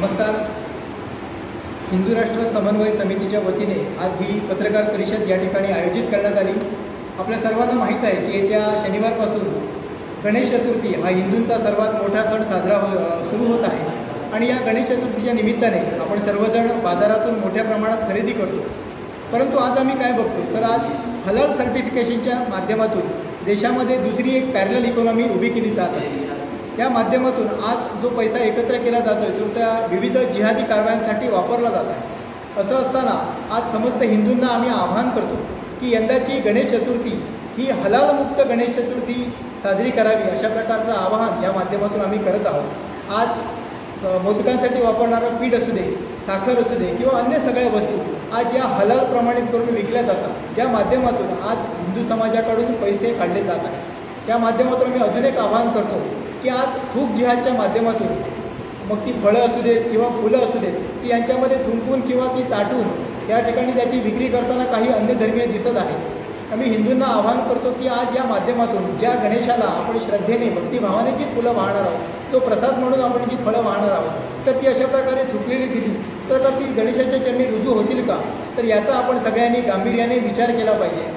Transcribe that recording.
नमस्कार। हिंदू राष्ट्र समन्वय समितीच्या वतीने आज ही पत्रकार परिषद या ठिकाणी आयोजित करण्यात आली। आपल्या सर्वांना माहीत आहे की येत्या शनिवारपासून गणेश चतुर्थी हा हिंदूंचा सर्वात मोठा सण साजरा सुरू होत आहे आणि या गणेश चतुर्थीच्या निमित्ताने आपण सर्वजण बाजारातून मोठ्या प्रमाणात खरेदी करतो। परंतु आज आम्ही काय बघतो तर आज हलाल सर्टिफिकेशनच्या माध्यमातून देशामध्ये दुसरी एक पॅरलल इकॉनॉमी उभी केली जात आहे। या माध्यमातून आज जो पैसा एकत्र केला जातो तो त्या विविध जिहादी कारवायांसाठी वापरला जात आहे। असं असताना आज समस्त हिंदूंना आम्ही आवाहन करतो की यंदाची गणेश चतुर्थी ही हलालमुक्त गणेश चतुर्थी साजरी करावी, अशा प्रकारचं आवाहन या माध्यमातून आम्ही करत आहोत। आज मोदकांसाठी वापरणारं पीठ असू दे, साखर असू दे किंवा अन्य सगळ्या वस्तू आज या हलाल प्रमाणित करून विकल्या जातात, ज्या माध्यमातून आज हिंदू समाजाकडून पैसे काढले जात आहेत। त्या माध्यमातून आम्ही अजून एक आवाहन करतो की आज थूक जिहादच्या माध्यमातून मग ती फळं असू देत किंवा फुलं असू देत ती यांच्यामध्ये थुंकून किंवा ती चाटून त्या ठिकाणी त्याची विक्री करताना काही अन्य धर्मीय दिसत आहेत। आम्ही हिंदूंना आवाहन करतो की आज या माध्यमातून ज्या गणेशाला आपण श्रद्धेने भक्तिभावाने जी फुलं वाहणार आहोत, तो प्रसाद म्हणून आपण जी फळं वाहणार आहोत, तर ती अशा प्रकारे थुकलेली दिली तर ती गणेशाच्या चरणी रुजू होतील का, तर याचा आपण सगळ्यांनी गांभीर्याने विचार केला पाहिजे।